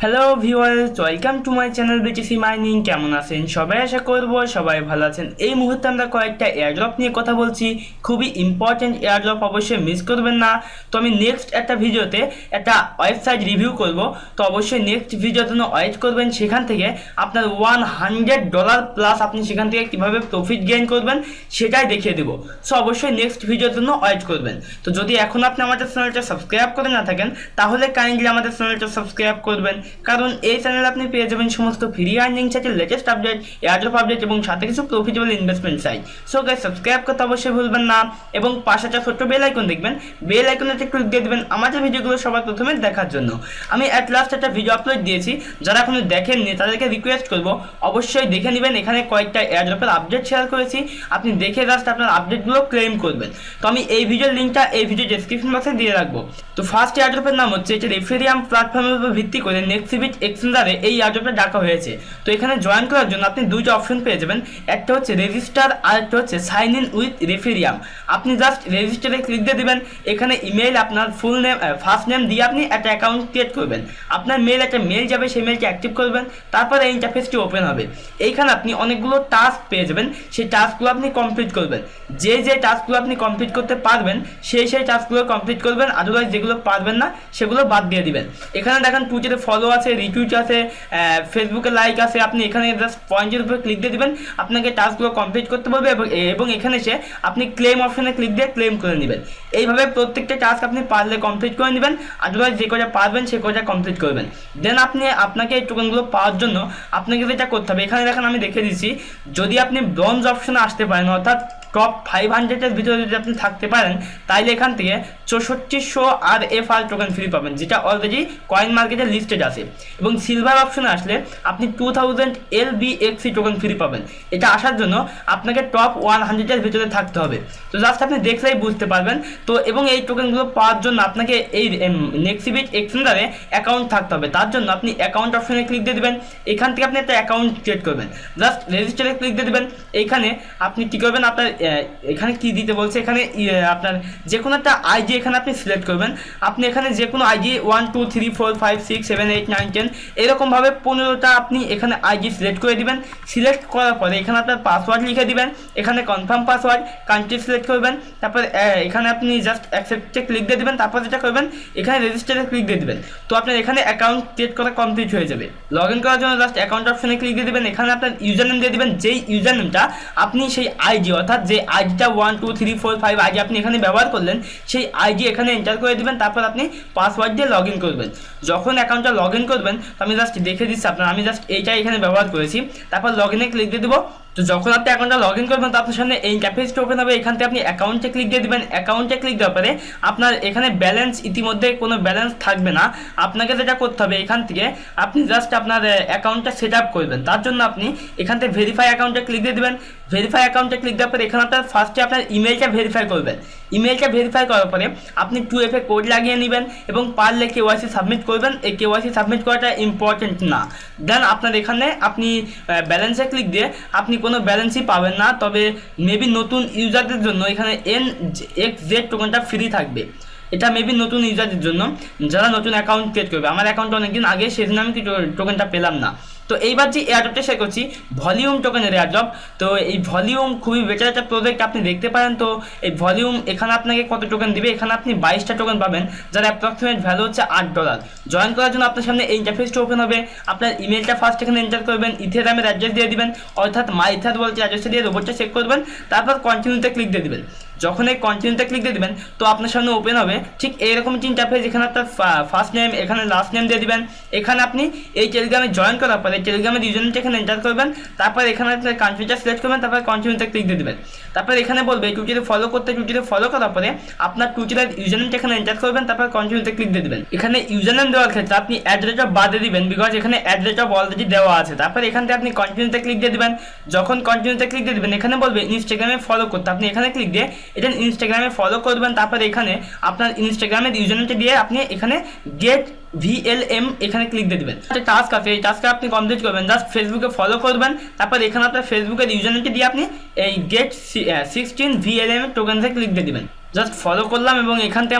Hello viewers, welcome to my channel BTC mining. কেমন আছেন সবাই? আশা করব সবাই ভালো আছেন। এই মুহূর্তে আমরা কয়েকটা এয়ারড্রপ নিয়ে কথা বলছি, খুবই ইম্পর্টেন্ট এয়ারড্রপ, অবশ্যই মিস করবেন না। তো আমি নেক্সট একটা ভিডিওতে একটা ওয়েবসাইট রিভিউ করব, তো অবশ্যই নেক্সট ভিডিওর জন্য ওয়েট করবেন। সেখান থেকে আপনার $100 প্লাস আপনি সেখান থেকে কীভাবে প্রফিট গেইন করবেন সেটাই দেখিয়ে দেবো। সো অবশ্যই নেক্সট ভিডিওর জন্য ওয়েট করবেন। তো যদি এখন আপনি আমাদের চ্যানেলটা সাবস্ক্রাইব করে না থাকেন তাহলে কাইন্ডলি আমাদের চ্যানেলটা সাবস্ক্রাইব করবেন, কারণ এই চ্যানেলে আপনি পেয়ে যাবেন সমস্ত ফ্রি আর্নিং সাইটের লেটেস্ট আপডেট, এয়ারড্রপ আপডেট এবং সাথে কিছু profitable investment site. So guys, subscribe করতে অবশ্যই ভুলবেন না এবং পাশে একটা ছোট্ট বেল আইকন দেখবেন, বেল আইকনে ক্লিক দিয়ে দেবেন আমাদের ভিডিওগুলো সবার প্রথমে দেখার জন্য। আমি অ্যাট লাস্ট একটা ভিডিও আপলোড দিয়েছি, যারা এখনো দেখেননি তাদেরকে রিকোয়েস্ট করব অবশ্যই দেখে নেবেন। এখানে কয়েকটা এয়ারড্রপের আপডেট শেয়ার করেছি, আপনি দেখে জাস্ট আপনার আপডেটগুলো ক্লেম করবেন। তো আমি এই ভিডিওর লিঙ্কটা এই ভিডিও ডেসক্রিপশন বক্সে দিয়ে রাখবো। তো ফার্স্ট এয়ারড্রপের নাম হচ্ছে এটা রেফেরিয়াম প্ল্যাটফর্মের উপর ভিত্তি করে নেক্সিবিট এক্সচেঞ্জারে এই এয়ারড্রপটা ডাকা হয়েছে। তো এখানে জয়েন করার জন্য আপনি দুইটা অপশন পেয়ে যাবেন, একটা হচ্ছে রেজিস্টার আর একটা হচ্ছে সাইন ইন উইথ রেফেরিয়াম। আপনি জাস্ট রেজিস্টারে ক্লিক দিয়ে দেবেন। এখানে ইমেল, আপনার ফুল নেম, ফার্স্ট নেম দিয়ে আপনি একটা অ্যাকাউন্ট ক্রিয়েট করবেন। আপনার একটা মেল যাবে, সেই মেলকে অ্যাক্টিভ করবেন, তারপরে এই ইন্টারফেসটি ওপেন হবে। এইখানে আপনি অনেকগুলো টাস্ক পেয়ে যাবেন, সেই টাস্কগুলো আপনি কমপ্লিট করবেন। যে টাস্কগুলো আপনি কমপ্লিট করতে পারবেন সেই টাস্কগুলো কমপ্লিট করবেন, আদারওয়াইজ যেগুলো পারবেন না সেগুলো বাদ দিয়ে দিবেন। এখানে দেখেন টুইটারে ফলো আছে, রিটুইট আছে, ফেসবুকে লাইক আছে। আপনি এখানে জাস্ট পয়েন্টের উপরে ক্লিক দিয়ে দিবেন, আপনাকে টাস্কগুলো কমপ্লিট করতে বলবে এবং এখানে এসে আপনি ক্লেম অপশনে ক্লিক দিয়ে ক্লেম করে নেবেন। এইভাবে প্রত্যেকটা টাস্ক আপনি পারলে কমপ্লিট করে নেবেন, আদারওয়াইজ যে কটা পারবেন সে কটা কমপ্লিট করবেন। দেন আপনাকে এই টোকেনগুলো পাওয়ার জন্য আপনাকে যেটা করতে হবে, এখানে দেখেন আমি দেখে দিচ্ছি, যদি আপনি ব্রোঞ্জ অপশনে আসতে পারেন অর্থাৎ টপ 500-এর ভিতরে যদি আপনি থাকতে পারেন তাইলে এখান থেকে 6400 RFR টোকেন ফ্রি পাবেন, যেটা অলরেডি কয়েন মার্কেটে লিস্টেড আছে। এবং সিলভার অপশনে আসলে আপনি 2000 LBXC টোকেন ফ্রি পাবেন। এটা আসার জন্য আপনাকে টপ 100-এর ভিতরে থাকতে হবে। তো জাস্ট আপনি দেখলেই বুঝতে পারবেন। তো এবং এই টোকেনগুলো পাওয়ার জন্য আপনাকে এই নেক্সিবিট এক্সচেঞ্জারে অ্যাকাউন্ট থাকতে হবে। তার জন্য আপনি অ্যাকাউন্ট অপশনে ক্লিক দিয়ে দেবেন, এখান থেকে আপনি একটা অ্যাকাউন্ট ক্রিয়েট করবেন। জাস্ট রেজিস্টারে ক্লিক দিয়ে দেবেন। এইখানে আপনি কী করবেন, আপনার এখানে কি দিতে বলছে, এখানে আপনার যে কোনো একটা আইডি এখানে আপনি সিলেক্ট করবেন। আপনি এখানে যে কোনো আইডি 1 2 3 4 5 6 7 8 9 10 এরকমভাবে 15টা আপনি এখানে আইডি সিলেক্ট করে দিবেন। সিলেক্ট করার পরে এখানে আপনার পাসওয়ার্ড লিখে দিবেন, এখানে কনফার্ম পাসওয়ার্ড, কান্ট্রি সিলেক্ট করবেন, তারপর এখানে আপনি জাস্ট অ্যাকসেপ্টে ক্লিক দিয়ে দেবেন। তারপর যেটা করবেন, এখানে রেজিস্টারে ক্লিক দিয়ে দেবেন। তো আপনার এখানে অ্যাকাউন্ট ক্রিয়েট করা কমপ্লিট হয়ে যাবে। লগ ইন করার জন্য জাস্ট অ্যাকাউন্ট অপশনে ক্লিক দিয়ে দেবেন। এখানে আপনার ইউজার নেম দিয়ে দেবেন, যেই ইউজার নেমটা আপনি সেই আইডি অর্থাৎ যে আইডিটা 1 2 3 4 5 আইডি আপনি এখানে ব্যবহার করলেন সেই আইডি এখানে এন্টার করে দিবেন। তারপর আপনি পাসওয়ার্ড দিয়ে লগ ইন করবেন। যখন অ্যাকাউন্টটা লগ ইন করবেন, তো আমি জাস্ট দেখে দিচ্ছি আমি জাস্ট এইটাই এখানে ব্যবহার করেছি। তারপর লগ ইনে ক্লিক দিয়ে দেবো। তো যখন আপনি অ্যাকাউন্টটা লগ ইন করবেন তো আপনার সামনে এই ইন্টারফেসটা ওপেন হবে। এখান থেকে আপনি অ্যাকাউন্টে ক্লিক দিয়ে দেবেন। অ্যাকাউন্টে ক্লিক দেওয়ার পরে আপনার এখানে ব্যালেন্স, ইতিমধ্যে কোনো ব্যালেন্স থাকবে না। আপনাকে যেটা করতে হবে, এখান থেকে আপনি জাস্ট আপনার অ্যাকাউন্টটা সেট আপ করবেন। তার জন্য আপনি এখান থেকে ভেরিফাই অ্যাকাউন্টে ক্লিক দিয়ে দেবেন। ভেরিফাই অ্যাকাউন্টে ক্লিক দেওয়ার পরে এখানে আপনার ফার্স্টে আপনার ইমেলটা ভেরিফাই করবেন। ইমেলটা ভেরিফাই করার পরে আপনি 2FA কোড লাগিয়ে নেবেন এবং পারলে KYC সাবমিট করবেন। এই KYC সাবমিট করাটা ইম্পর্টেন্ট না। দেন আপনার এখানে আপনি ব্যালেন্সে ক্লিক দিয়ে আপনি কোনো ব্যালেন্সই পাবেন না, তবে মেবি নতুন ইউজারদের জন্য এখানে NXZ টোকেনটা ফ্রি থাকবে। এটা মেবি নতুন ইউজারদের জন্য, যারা নতুন অ্যাকাউন্ট ক্রিয়েট করবে। আমার অ্যাকাউন্ট অনেকদিন আগে, সেদিন আমি টোকেনটা পেলাম না। তো এইবার যে এয়ারড্রপটা শেয়ার করছি, ভলিউম টোকেনের এয়ারড্রপ। তো এই ভলিউম খুবই বেটার একটা প্রজেক্ট, আপনি দেখতে পারেন। তো এই ভলিউম এখানে আপনাকে কত টোকেন দিবে, এখানে আপনি 22টা টোকেন পাবেন, যার অ্যাপ্রক্সিমেট ভ্যালু হচ্ছে $8। জয়েন করার জন্য আপনার সামনে এই ইন্টারফেসটা ওপেন হবে। আপনার ইমেলটা ফার্স্ট এখানে এন্টার করবেন, ইথেরিয়ামের অ্যাড্রেস দিয়ে দিবেন, অর্থাৎ মাই ইথার বলতে অ্যাড্রেসটা দিয়ে রোবটটা চেক করবেন। তারপর কন্টিনিউতে ক্লিক দিয়ে দেবেন। যখন এই কন্টিনিউতে ক্লিক দিয়ে দেবেন তো আপনার সামনে ওপেন হবে ঠিক এইরকম ইন্টারফেস। এখানে আপনার ফার্স্ট নেম, এখানে লাস্ট নেম দিয়ে দিবেন। এখানে আপনি এই টেলিগ্রামে জয়েন করার পরে টেলিগ্রামের ইউজারনেমটা এখানে এন্টার করবেন। তারপর এখানে আপনার কান্ট্রিটা সিলেক্ট করবেন, তারপর কন্টিনিউতে ক্লিক দিয়ে দেবেন। তারপর এখানে বলবে টুইটারে ফলো করতে, টুইটারে ফলো করার পরে আপনার টুইটারের ইউজারনেমটা এখানে এন্টার করবেন, তারপর কন্টিনিউতে ক্লিক দিয়ে দেবেন। এখানে ইউজারনেম দেওয়ার ক্ষেত্রে আপনি অ্যাড্রেস অফ বাদে দিবেন, বিকজ এখানে অ্যাড্রেস অফ অলরেডি দেওয়া আছে। তারপর এখান থেকে আপনি কন্টিনিউতে ক্লিক দিয়ে দেবেন। যখন কন্টিনিউতে ক্লিক দিয়ে দেবেন, এখানে বলবে ইনস্টাগ্রামে ফলো করতে, আপনি এখানে ক্লিক দিয়ে এটা ইনস্টাগ্রামে ফলো করবেন। তারপর এখানে আপনার ইনস্টাগ্রামের ইউজারনেমটা দিয়ে আপনি এখানে গেট VLM এখানে ক্লিক দিয়ে দেবেন। একটা টাস্ক আছে, এই টাস্কটা আপনি কমপ্লিট করবেন। জাস্ট ফেসবুকে ফলো করবেন, তারপর এখানে আপনার ফেসবুকের ইউজারনেমটা দিয়ে আপনি এই গেট 16 VLM টোকেনসে ক্লিক দিয়ে দেবেন। জাস্ট ফলো করলাম এবং এখান থেকে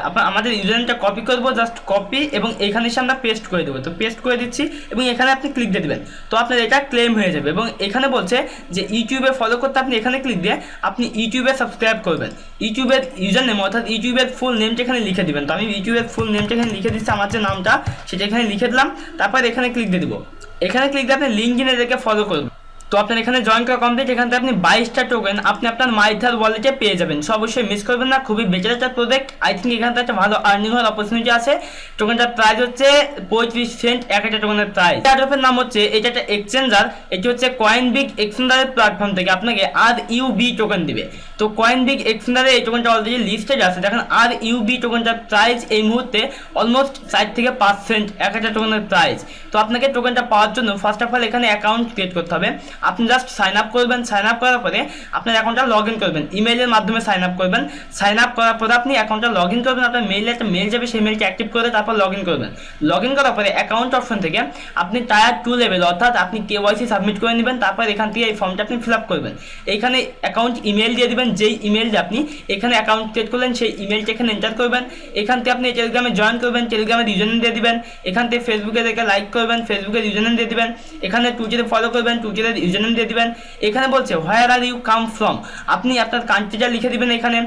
আমরা আমাদের ইউজারনেমটা কপি করব, জাস্ট কপি এবং এখানে এসে আমরা পেস্ট করে দেবো। তো পেস্ট করে দিচ্ছি এবং এখানে আপনি ক্লিক দিয়ে দেবেন, তো আপনার এটা ক্লেম হয়ে যাবে। এবং এখানে বলছে যে ইউটিউবে ফলো করতে আপনি এখানে ক্লিক দিয়ে আপনি ইউটিউবে সাবস্ক্রাইব করবেন। ইউটিউবের ইউজার নেম অর্থাৎ ইউটিউবের ফুল নেমটা এখানে লিখে দিবেন। তো আমি ইউটিউবের ফুল নেমটা এখানে লিখে দিচ্ছি, আমার যে নামটা সেটা এখানে লিখে দিলাম, তারপর এখানে ক্লিক দিয়ে দেবো। এখানে ক্লিক দিয়ে আপনি লিঙ্ক ইনে রেখে ফলো করবেন। তো আপনার এখানে জয়েন করা কমপ্লিট। এখান থেকে আপনি 22টা টোকেন আপনি আপনার মাইথার ওয়ালেটে পেয়ে যাবেন। সো অবশ্যই মিস করবেন না, খুবই বেটার একটা প্রোডাক্ট। আই থিঙ্ক এখান থেকে একটা ভালো আর্নিং হওয়ার অপরচুনিটি আছে। টোকেনটার প্রাইস হচ্ছে 35 সেন্ট এক একটা টোকেনের প্রাইস। এয়ারড্রপের নাম হচ্ছে, এটা একটা এক্সচেঞ্জার, এটি হচ্ছে কয়েনবিগ এক্সচেঞ্জারের প্ল্যাটফর্ম থেকে আপনাকে RUB টোকেন দিবে। তো কয়েনবিগ এক্সচেঞ্জারে এই টোকেনটা অলরেডি লিস্টেড আছে। দেখেন RUB টোকেনটার প্রাইস এই মুহূর্তে অলমোস্ট 4 থেকে 5 সেন্ট এক একটা টোকেনের প্রাইস। তো আপনাকে টোকেনটা পাওয়ার জন্য ফার্স্ট অফ অল এখানে অ্যাকাউন্ট ক্রিয়েট করতে হবে। আপনি জাস্ট সাইন আপ করবেন, সাইন আপ করার পরে আপনার অ্যাকাউন্টটা লগ ইন করবেন, ইমেইলের মাধ্যমে সাইন আপ করবেন। সাইন আপ করার পরে আপনি অ্যাকাউন্টটা লগ ইন করবেন, আপনার মেইলে একটা মেইল যাবে, সেই মেইলটা অ্যাক্টিভ করে তারপর লগ ইন করবেন। লগ ইন করার পরে অ্যাকাউন্ট অপশন থেকে আপনি টায়ার 2 লেভেল অর্থাৎ আপনি KYC সাবমিট করে নেবেন। তারপর এখান থেকে এই ফর্মটা আপনি ফিল আপ করবেন। এইখানে অ্যাকাউন্ট ইমেল দিয়ে দেবেন, যেই ইমেল দিয়ে আপনি এখানে অ্যাকাউন্ট ক্রিয়েট করলেন সেই ইমেলটা এখানে এন্টার করবেন। এখান থেকে আপনি টেলিগ্রামে জয়েন করবেন, টেলিগ্রামের ইউজারনেম দিয়ে দিবেন। এখান থেকে ফেসবুকে দেখে লাইক করবেন, ফেসবুকের ইউজারনেম দিয়ে দিবেন। এখানে টুইটারে ফলো করবেন, টুইটারের ইউজারনেম দিয়ে দিবেন। এখানে বলছে হোয়ার আর ইউ কাম ফ্রম, আপনি আপনার কান্ট্রিটা লিখে দিবেন। এখানে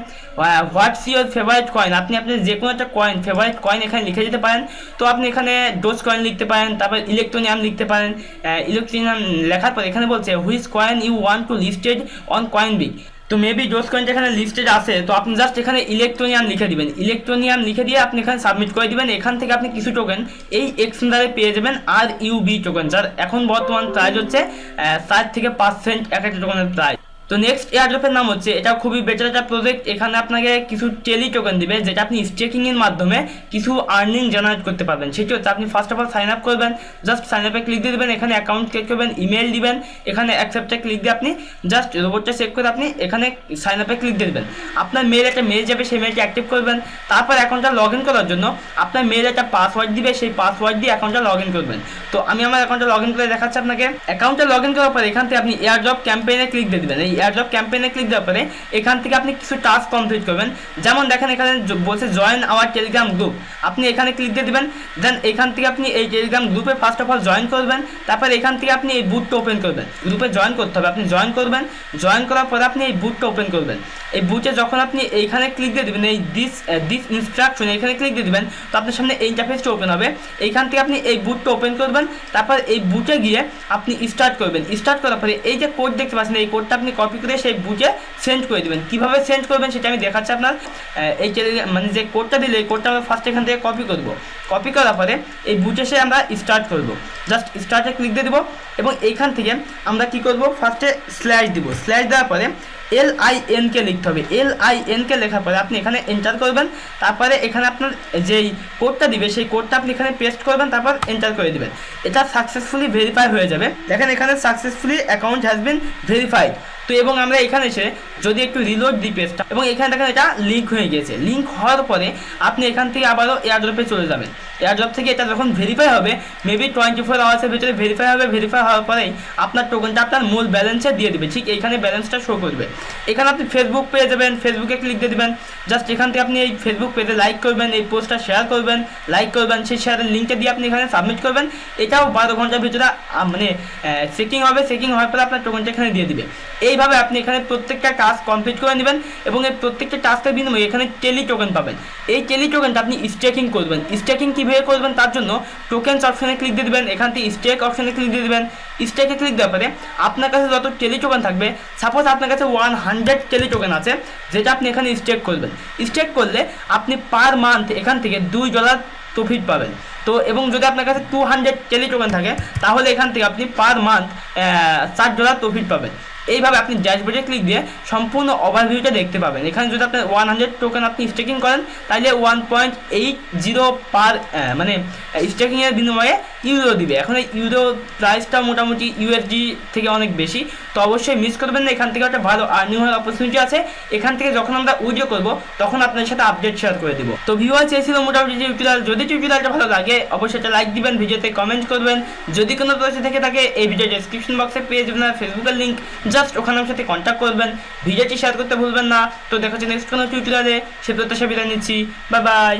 হোয়াটস ইউর ফেভারিট কয়েন, আপনি আপনার যে কোনো একটা কয়েন ফেভারিট কয়েন এখানে লিখে দিতে পারেন। তো আপনি এখানে ডোজ কয়েন লিখতে পারেন, তারপর ইলেকট্রনিয়াম লিখতে পারেন। ইলেকট্রনিয়াম লেখার পর এখানে বলছে which coin you want to listed on CoinBig. তো মেবি ডোজ কয়েনটা এখানে লিস্টেড আছে, তো আপনি জাস্ট এখানে ইলেকট্রনিয়াম লিখে দিবেন। ইলেকট্রনিয়াম লিখে দিয়ে আপনি এখানে সাবমিট করে দিবেন। এখান থেকে আপনি কিছু টোকেন এই এক্সচেঞ্জারে পেয়ে যাবেন RUB টোকেন, যার এখন বর্তমান প্রাইস হচ্ছে 4 থেকে 5 সেন্ট এক একটা টোকেনের প্রাইস। তো নেক্সট এয়ারড্রপের নাম হচ্ছে, এটা খুবই বেটার একটা প্রজেক্ট। এখানে আপনাকে কিছু টেলি টোকেন দিবে, যেটা আপনি স্টেকিংয়ের মাধ্যমে কিছু আর্নিং জেনারেট করতে পারবেন। সেটি হচ্ছে আপনি first of all sign up করবেন, জাস্ট সাইন আপে ক্লিক দিয়ে দেবেন। এখানে অ্যাকাউন্ট ক্রিয়েট করবেন, ইমেল দিবেন, এখানে অ্যাকসেপ্টে ক্লিক দিয়ে আপনি জাস্ট রোবটটা চেক করে আপনি এখানে সাইন আপে ক্লিক দিয়ে দেবেন। আপনার মেল একটা মেল যাবে, সেই মেলটি অ্যাক্টিভ করবেন। তারপর অ্যাকাউন্টটা লগ ইন করার জন্য আপনার মেল একটা পাসওয়ার্ড দিবে, সেই পাসওয়ার্ড দিয়ে অ্যাকাউন্টটা লগ ইন করবেন। তো আমি আমার অ্যাকাউন্টটা লগ ইন করে দেখাচ্ছি আপনাকে। অ্যাকাউন্টটা লগ ইন করার পর এখান থেকে আপনি এয়ারড্রপ ক্যাম্পেইনে ক্লিক দিয়ে দেবেন। এই এয়ারড্রপ ক্যাম্পেইনে ক্লিক দেওয়ার পরে এখান থেকে আপনি কিছু টাস্ক কমপ্লিট করবেন। যেমন দেখেন এখানে বলছে জয়েন আওয়ার টেলিগ্রাম গ্রুপ, আপনি এখানে ক্লিক দিয়ে দেবেন। দেন এখান থেকে আপনি এই টেলিগ্রাম গ্রুপে ফার্স্ট অফ অল জয়েন করবেন। তারপর এখান থেকে আপনি এই বুটটা ওপেন করবেন। গ্রুপে জয়েন করতে হবে, আপনি জয়েন করবেন। জয়েন করার পরে আপনি এই বুটটা ওপেন করবেন। এই বুটে যখন আপনি এইখানে ক্লিক দিয়ে দেবেন, এই দিস ইনস্ট্রাকশন এখানে ক্লিক দিয়ে দেবেন, তো আপনার সামনে এই ইন্টারফেসটা ওপেন হবে। এইখান থেকে আপনি এই বুটটা ওপেন করবেন। তারপর এই বুটে গিয়ে আপনি স্টার্ট করবেন। স্টার্ট করার পরে এই যে কোড দেখতে পাচ্ছেন, এই কোডটা আপনি কপি করে সেই বুটে সেন্ড করে দেবেন। কীভাবে সেন্ড করবেন সেটা আমি দেখাচ্ছি আপনার। এই মানে যে কোডটা দিলে এই কোডটা আমরা ফার্স্ট এখান থেকে কপি করব। কপি করার পরে এই বুটে এসে আমরা স্টার্ট করব, জাস্ট স্টার্টে ক্লিক দিয়ে দেবো। এবং এইখান থেকে আমরা কি করব, ফার্স্টে স্ল্যাশ দিব। স্ল্যাশ দেওয়ার পরে LIN কে লিখতে হবে। LIN কে লেখার পরে আপনি এখানে এন্টার করবেন। তারপরে এখানে আপনার যেই কোডটা দিবে সেই কোডটা আপনি এখানে পেস্ট করবেন, তারপর এন্টার করে দিবেন। এটা সাকসেসফুলি ভেরিফাই হয়ে যাবে। দেখেন এখানে successfully account has been verified. তো এবং আমরা এখানে এসে যদি একটু রিলোড দিই পেজটা, এবং এখানে দেখেন এটা লিঙ্ক হয়ে গিয়েছে। লিঙ্ক হওয়ার পরে আপনি এখান থেকে আবারও এয়ারড্রপে চলে যাবেন। এয়ারড্রপ থেকে এটা যখন ভেরিফাই হবে, মেবি 24 আওয়ার্সের ভিতরে ভেরিফাই হবে। ভেরিফাই হওয়ার পরেই আপনার টোকেনটা আপনার মূল ব্যালেন্সে দিয়ে দেবে। ঠিক এইখানে ব্যালেন্সটা শো করবে। এখানে আপনি ফেসবুক পেয়ে যাবেন, ফেসবুকে ক্লিক দিয়ে দেবেন। জাস্ট এখান থেকে আপনি এই ফেসবুক পেজে লাইক করবেন, এই পোস্টটা শেয়ার করবেন, লাইক করবেন, সেই শেয়ারের লিঙ্কটা দিয়ে আপনি এখানে সাবমিট করবেন। এটাও 12 ঘন্টার ভিতরে মানে চেকিং হবে। চেকিং হওয়ার পরে আপনার টোকেনটা এখানে দিয়ে দিবে। এইভাবে আপনি এখানে প্রত্যেকটা টাস্ক কমপ্লিট করে নেবেন এবং এই প্রত্যেকটা টাস্কের বিনিময়ে এখানে টেলি টোকেন পাবেন। এই টেলি টোকেনটা আপনি স্টেকিং করবেন। স্টেকিং কীভাবে করবেন তার জন্য টোকেনস অপশনে ক্লিক দিয়ে দেবেন। এখান থেকে স্টেক অপশনে ক্লিক দিয়ে দেবেন। স্টেকে ক্লিক দেওয়ার পরে আপনার কাছে যত টেলি টোকেন থাকবে, সাপোজ আপনার কাছে 100 টেলি টোকেন আছে, যেটা আপনি এখানে স্টেক করবেন। স্টেক করলে আপনি পার মান্থ এখান থেকে $2 প্রফিট পাবেন। তো এবং যদি আপনার কাছে 200 টেলি টোকেন থাকে, তাহলে এখান থেকে আপনি পার মান্থ $4 প্রফিট পাবেন। এইভাবে আপনি ড্যাশবোর্ডে ক্লিক দিয়ে সম্পূর্ণ ওভারভিউটা দেখতে পাবেন। এখানে যদি আপনি 100 টোকেন আপনি স্টেকিং করেন, তাহলে 1.80 পার মানে স্টেকিংয়ের বিনিময়ে ইউরো দিবে। এখন এই ইউরো প্রাইসটা মোটামুটি USD থেকে অনেক বেশি। তো অবশ্যই মিস করবেন না, এখান থেকে একটা ভালো আর্নিং হওয়ার অপরচুনিটি আছে। এখান থেকে যখন আমরা উইথড্র করবো তখন আপনার সাথে আপডেট শেয়ার করে দেবো। তো ভিউয়ার্স, এই ছিল মোটামুটি টিউটোরিয়াল। যদি টিউটোরিয়ালটা ভালো লাগে লাগে অবশ্যই একটা লাইক দিবেন, ভিডিওতে কমেন্ট করবেন। যদি কোনো প্রশ্ন থেকে থাকে এই ভিডিও ডেসক্রিপশন বক্সে পেয়ে যাবেন ফেসবুকের লিঙ্ক, জাস্ট ওখানে আমার সাথে কন্ট্যাক্ট করবেন। ভিডিওটি শেয়ার করতে ভুলবেন না। তো দেখা হচ্ছে নেক্সট কোনো টিউটোরিয়ালে, সে প্রত্যাশা বিদায় নিচ্ছি। Bye bye.